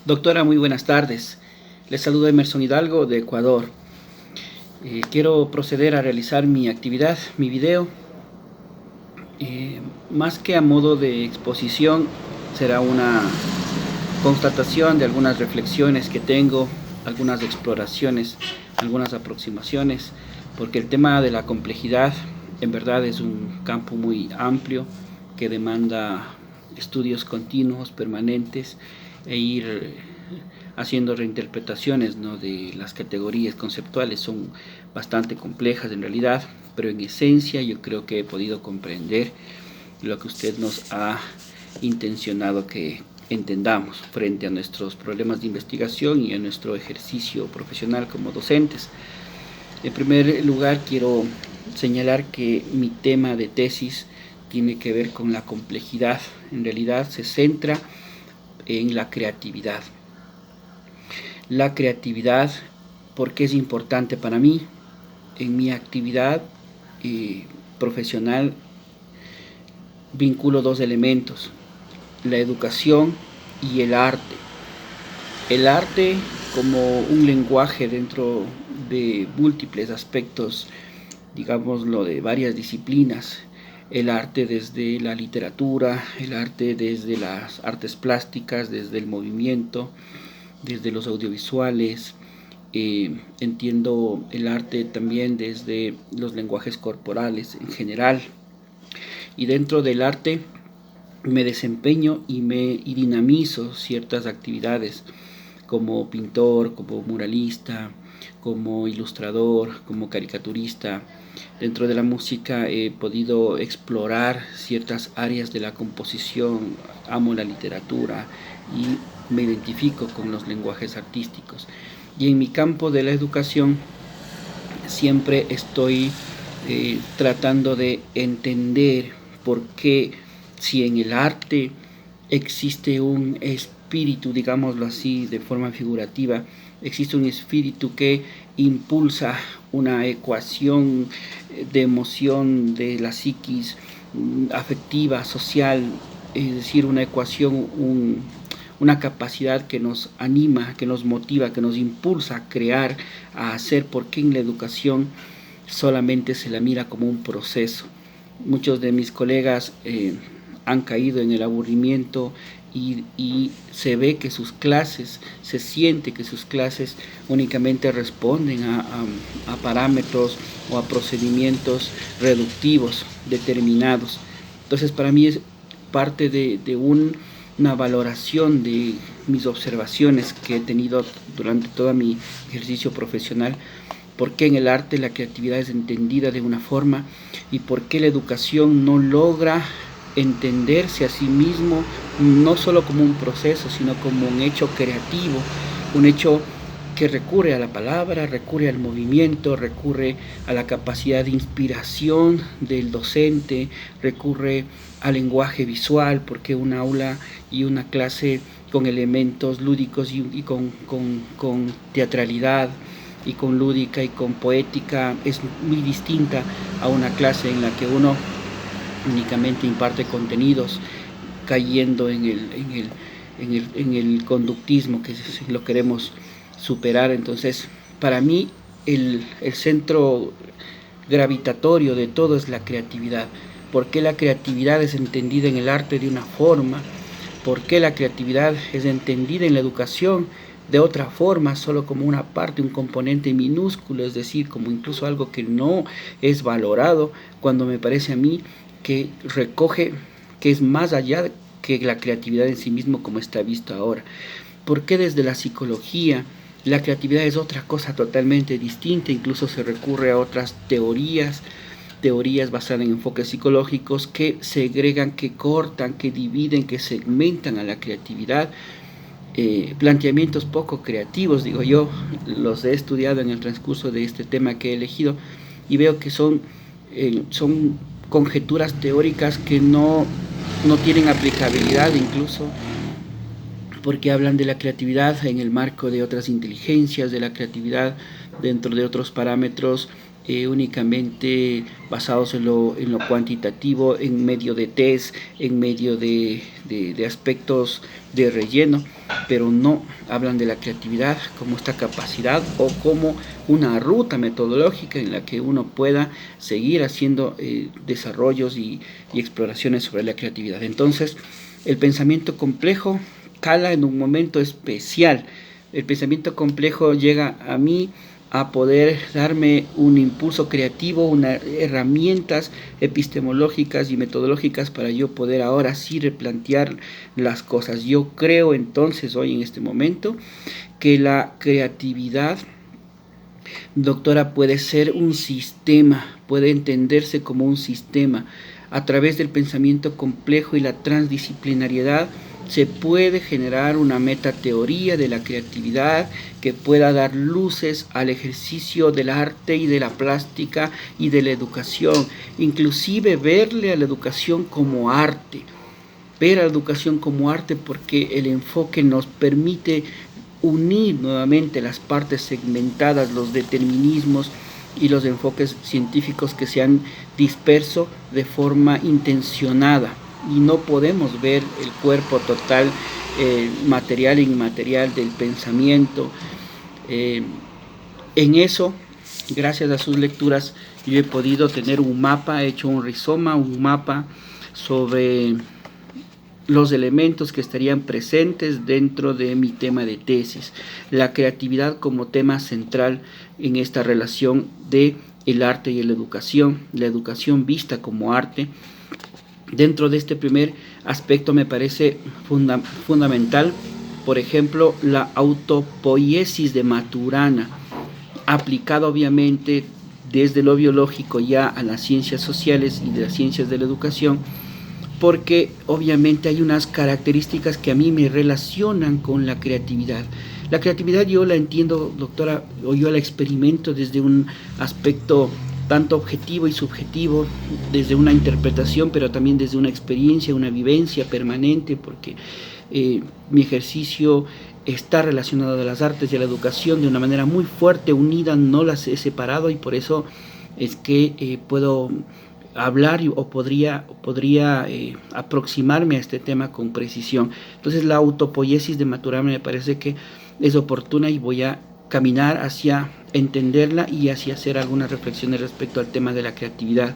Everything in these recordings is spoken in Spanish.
Doctora, muy buenas tardes. Les saluda Emerson Hidalgo de Ecuador. Quiero proceder a realizar mi actividad, mi video. Más que a modo de exposición, será una constatación de algunas reflexiones que tengo, algunas exploraciones, algunas aproximaciones, porque el tema de la complejidad en verdad es un campo muy amplio que demanda estudios continuos, permanentes, e ir haciendo reinterpretaciones, ¿no?, de las categorías conceptuales. Son bastante complejas en realidad, pero en esencia yo creo que he podido comprender lo que usted nos ha intencionado que entendamos frente a nuestros problemas de investigación y a nuestro ejercicio profesional como docentes. En primer lugar, quiero señalar que mi tema de tesis tiene que ver con la complejidad. En realidad se centra en la creatividad. La creatividad, porque es importante para mí. En mi actividad profesional vinculo dos elementos: la educación y el arte. El arte como un lenguaje dentro de múltiples aspectos, digámoslo, de varias disciplinas. El arte desde la literatura, el arte desde las artes plásticas, desde el movimiento, desde los audiovisuales. Entiendo el arte también desde los lenguajes corporales en general. Y dentro del arte me desempeño y dinamizo ciertas actividades como pintor, como muralista, como ilustrador, como caricaturista. Dentro de la música he podido explorar ciertas áreas de la composición, amo la literatura y me identifico con los lenguajes artísticos. Y en mi campo de la educación siempre estoy tratando de entender por qué, si en el arte existe un espíritu, digámoslo así de forma figurativa, existe un espíritu que impulsa una ecuación de emoción de la psiquis afectiva, social, es decir, una ecuación, una capacidad que nos anima, que nos motiva, que nos impulsa a crear, a hacer. Porque en la educación solamente se la mira como un proceso. Muchos de mis colegas han caído en el aburrimiento y se ve que sus clases, se siente que sus clases únicamente responden a parámetros o a procedimientos reductivos determinados. Entonces, para mí es parte de una valoración de mis observaciones que he tenido durante todo mi ejercicio profesional. ¿Por qué en el arte la creatividad es entendida de una forma y por qué la educación no logra entenderse a sí mismo no solo como un proceso, sino como un hecho creativo, un hecho que recurre a la palabra, recurre al movimiento, recurre a la capacidad de inspiración del docente, recurre al lenguaje visual? Porque un aula y una clase con elementos lúdicos y con teatralidad y con lúdica y con poética es muy distinta a una clase en la que uno únicamente imparte contenidos cayendo en el conductismo, que lo queremos superar. Entonces, para mí, el centro gravitatorio de todo es la creatividad. ¿Por qué la creatividad es entendida en el arte de una forma? ¿Por qué la creatividad es entendida en la educación de otra forma, solo como una parte, un componente minúsculo, es decir, como incluso algo que no es valorado, cuando me parece a mí que recoge, que es más allá que la creatividad en sí mismo como está visto ahora? ¿Por qué desde la psicología la creatividad es otra cosa totalmente distinta? Incluso se recurre a otras teorías basadas en enfoques psicológicos que segregan, que cortan, que dividen, que segmentan a la creatividad. Planteamientos poco creativos, digo yo, los he estudiado en el transcurso de este tema que he elegido y veo que son conjeturas teóricas que no tienen aplicabilidad, incluso porque hablan de la creatividad en el marco de otras inteligencias, de la creatividad dentro de otros parámetros únicamente basados en lo cuantitativo, en medio de test, en medio de aspectos de relleno, pero no hablan de la creatividad como esta capacidad o como una ruta metodológica en la que uno pueda seguir haciendo desarrollos y exploraciones sobre la creatividad. Entonces, el pensamiento complejo cala en un momento especial. El pensamiento complejo llega a mí a poder darme un impulso creativo, unas herramientas epistemológicas y metodológicas para yo poder ahora sí replantear las cosas. Yo creo entonces hoy en este momento que la creatividad, doctora, puede ser un sistema, puede entenderse como un sistema. A través del pensamiento complejo y la transdisciplinariedad se puede generar una metateoría de la creatividad que pueda dar luces al ejercicio del arte y de la plástica y de la educación, inclusive verle a la educación como arte, ver a la educación como arte porque el enfoque nos permite unir nuevamente las partes segmentadas, los determinismos y los enfoques científicos que se han disperso de forma intencionada, y no podemos ver el cuerpo total, material e inmaterial del pensamiento. En eso, gracias a sus lecturas, yo he podido tener un mapa, he hecho un rizoma, un mapa sobre los elementos que estarían presentes dentro de mi tema de tesis, la creatividad como tema central en esta relación de el arte y la educación vista como arte. Dentro de este primer aspecto me parece fundamental, por ejemplo, la autopoiesis de Maturana, aplicada obviamente desde lo biológico ya a las ciencias sociales y de las ciencias de la educación, porque obviamente hay unas características que a mí me relacionan con la creatividad. La creatividad yo la entiendo, doctora, o yo la experimento desde un aspecto tanto objetivo y subjetivo, desde una interpretación, pero también desde una experiencia, una vivencia permanente, porque mi ejercicio está relacionado a las artes y a la educación de una manera muy fuerte, unida, no las he separado, y por eso es que puedo hablar o podría aproximarme a este tema con precisión. Entonces la autopoiesis de Maturana me parece que es oportuna y voy a caminar hacia entenderla y hacia hacer algunas reflexiones respecto al tema de la creatividad.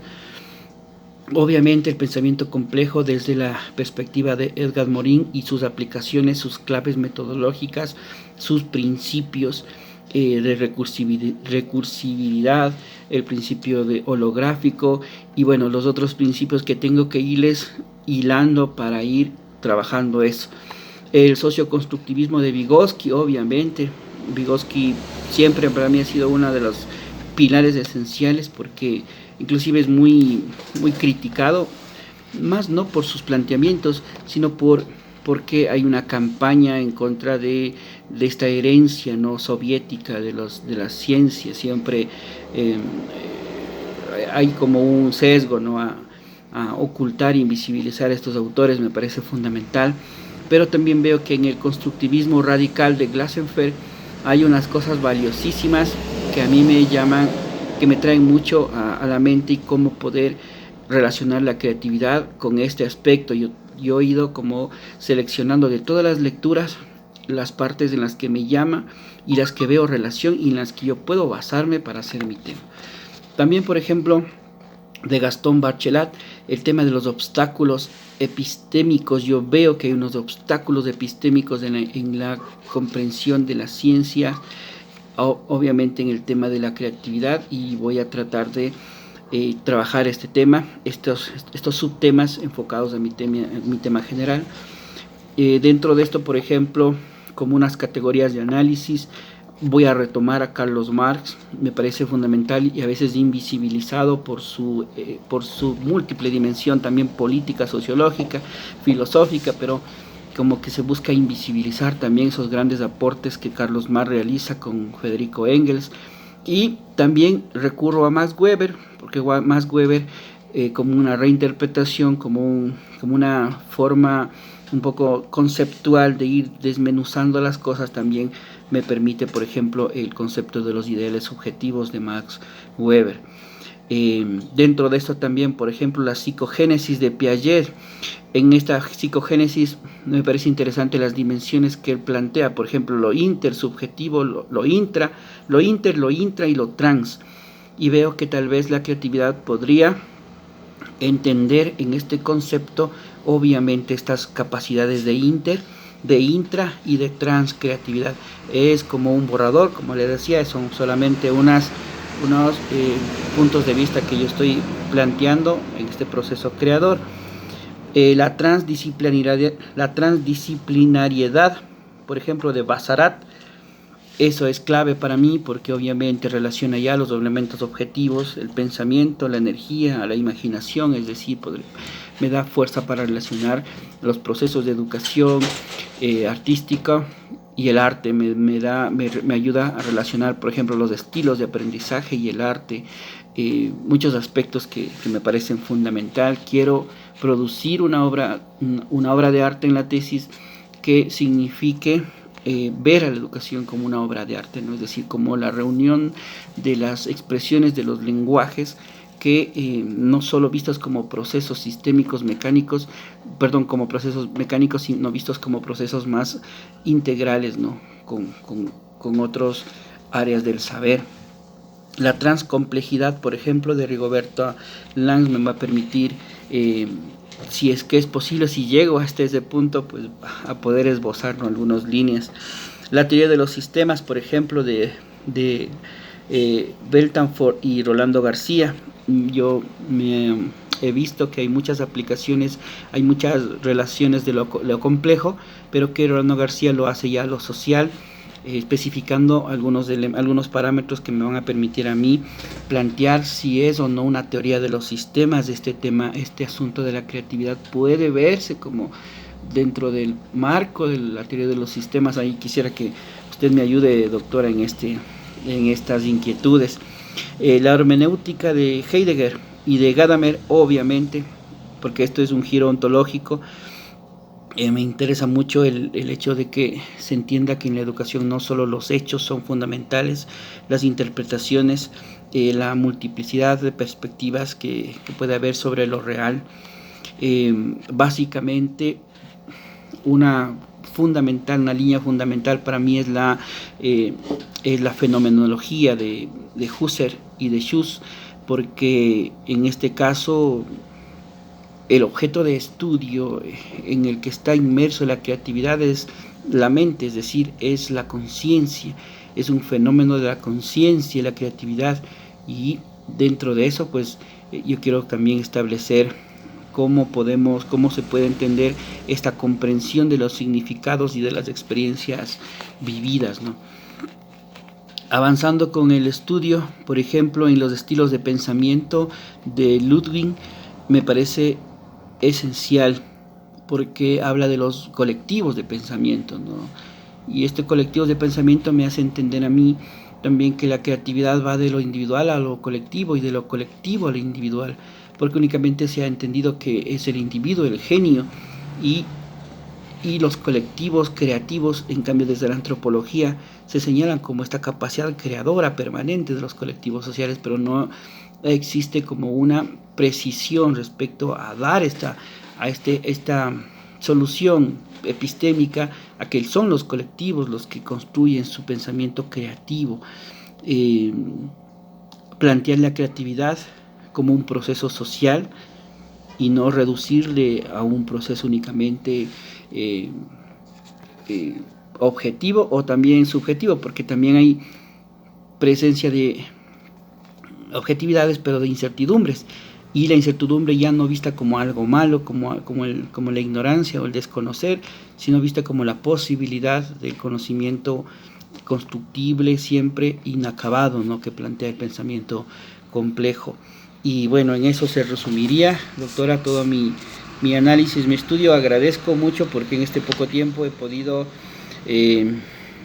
Obviamente el pensamiento complejo desde la perspectiva de Edgar Morin y sus aplicaciones, sus claves metodológicas, sus principios de recursividad, el principio de holográfico y bueno, los otros principios que tengo que irles hilando para ir trabajando eso. El socioconstructivismo de Vygotsky, obviamente. Vygotsky siempre para mí ha sido uno de los pilares esenciales porque inclusive es muy criticado, más no por sus planteamientos, sino porque hay una campaña en contra de esta herencia no soviética de las ciencias. Siempre hay como un sesgo, ¿no?, a ocultar e invisibilizar a estos autores. Me parece fundamental, pero también veo que en el constructivismo radical de Glassenfer hay unas cosas valiosísimas que a mí me llaman, que me traen mucho a la mente, y cómo poder relacionar la creatividad con este aspecto. Yo he ido como seleccionando de todas las lecturas las partes en las que me llama y las que veo relación y en las que yo puedo basarme para hacer mi tema. También, por ejemplo, de Gastón Bachelard, el tema de los obstáculos epistémicos. Yo veo que hay unos obstáculos epistémicos en la comprensión de la ciencia, obviamente en el tema de la creatividad, y voy a tratar de trabajar este tema, estos subtemas enfocados a mi tema general. Dentro de esto, por ejemplo, como unas categorías de análisis, voy a retomar a Carlos Marx. Me parece fundamental y a veces invisibilizado por su múltiple dimensión, también política, sociológica, filosófica, pero como que se busca invisibilizar también esos grandes aportes que Carlos Marx realiza con Federico Engels. Y también recurro a Max Weber, porque Max Weber, como una reinterpretación, como una forma un poco conceptual de ir desmenuzando las cosas, también me permite, por ejemplo, el concepto de los ideales subjetivos de Max Weber. Dentro de esto también, por ejemplo, la psicogénesis de Piaget. En esta psicogénesis me parece interesante las dimensiones que él plantea, por ejemplo, lo intersubjetivo, lo intra, lo inter, lo intra y lo trans. Y veo que tal vez la creatividad podría entender en este concepto, obviamente, estas capacidades de intra y de trans creatividad. Es como un borrador, como les decía, son solamente unos puntos de vista que yo estoy planteando en este proceso creador. La transdisciplinariedad, por ejemplo, de Basarat, eso es clave para mí porque obviamente relaciona ya los elementos objetivos, el pensamiento, la energía, la imaginación, es decir, me da fuerza para relacionar los procesos de educación artística y el arte. Me ayuda a relacionar, por ejemplo, los estilos de aprendizaje y el arte, muchos aspectos que me parecen fundamental. Quiero producir una obra de arte en la tesis que signifique ver a la educación como una obra de arte, ¿no? Es decir, como la reunión de las expresiones de los lenguajes que no solo vistos como procesos sistémicos mecánicos, como procesos mecánicos, sino vistos como procesos más integrales, ¿no? Con otros áreas del saber. La transcomplejidad, por ejemplo, de Rigoberta Lanz me va a permitir, si es que es posible, si llego hasta ese punto, pues a poder esbozar, ¿no?, algunas líneas. La teoría de los sistemas, por ejemplo, de Beltanford y Rolando García. Yo he visto que hay muchas aplicaciones, hay muchas relaciones de lo complejo, pero que Rolando García lo hace ya lo social, especificando algunos parámetros que me van a permitir a mí plantear si es o no una teoría de los sistemas de este tema. Este asunto de la creatividad puede verse como dentro del marco de la teoría de los sistemas. Ahí quisiera que usted me ayude, doctora, en estas inquietudes. La hermenéutica de Heidegger y de Gadamer, obviamente, porque esto es un giro ontológico. Me interesa mucho el hecho de que se entienda que en la educación no solo los hechos son fundamentales, las interpretaciones, la multiplicidad de perspectivas que puede haber sobre lo real. Básicamente, una línea fundamental para mí es la fenomenología de Husserl y de Schuss, porque en este caso el objeto de estudio en el que está inmerso la creatividad es la mente, es decir, es la conciencia, es un fenómeno de la conciencia y la creatividad, y dentro de eso pues yo quiero también establecer cómo se puede entender esta comprensión de los significados y de las experiencias vividas, ¿no? Avanzando con el estudio, por ejemplo, en los estilos de pensamiento de Ludwig, me parece esencial porque habla de los colectivos de pensamiento, ¿no? Y este colectivo de pensamiento me hace entender a mí también que la creatividad va de lo individual a lo colectivo y de lo colectivo a lo individual, porque únicamente se ha entendido que es el individuo, el genio, y los colectivos creativos, en cambio, desde la antropología se señalan como esta capacidad creadora permanente de los colectivos sociales, pero no existe como una precisión respecto a dar esta solución epistémica a que son los colectivos los que construyen su pensamiento creativo. Plantear la creatividad como un proceso social y no reducirle a un proceso únicamente objetivo o también subjetivo, porque también hay presencia de objetividades pero de incertidumbres, y la incertidumbre ya no vista como algo malo, como la ignorancia o el desconocer, sino vista como la posibilidad del conocimiento constructible, siempre inacabado, ¿no?, que plantea el pensamiento complejo. Y bueno, en eso se resumiría, doctora, todo mi análisis, mi estudio. Agradezco mucho porque en este poco tiempo he podido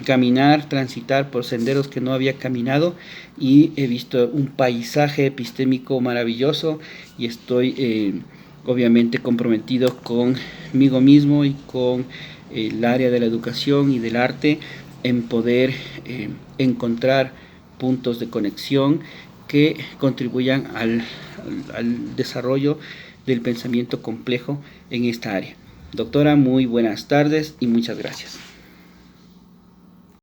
caminar, transitar por senderos que no había caminado, y he visto un paisaje epistémico maravilloso, y estoy obviamente comprometido conmigo mismo y con el área de la educación y del arte en poder encontrar puntos de conexión que contribuyan al desarrollo del pensamiento complejo en esta área. Doctora, muy buenas tardes y muchas gracias.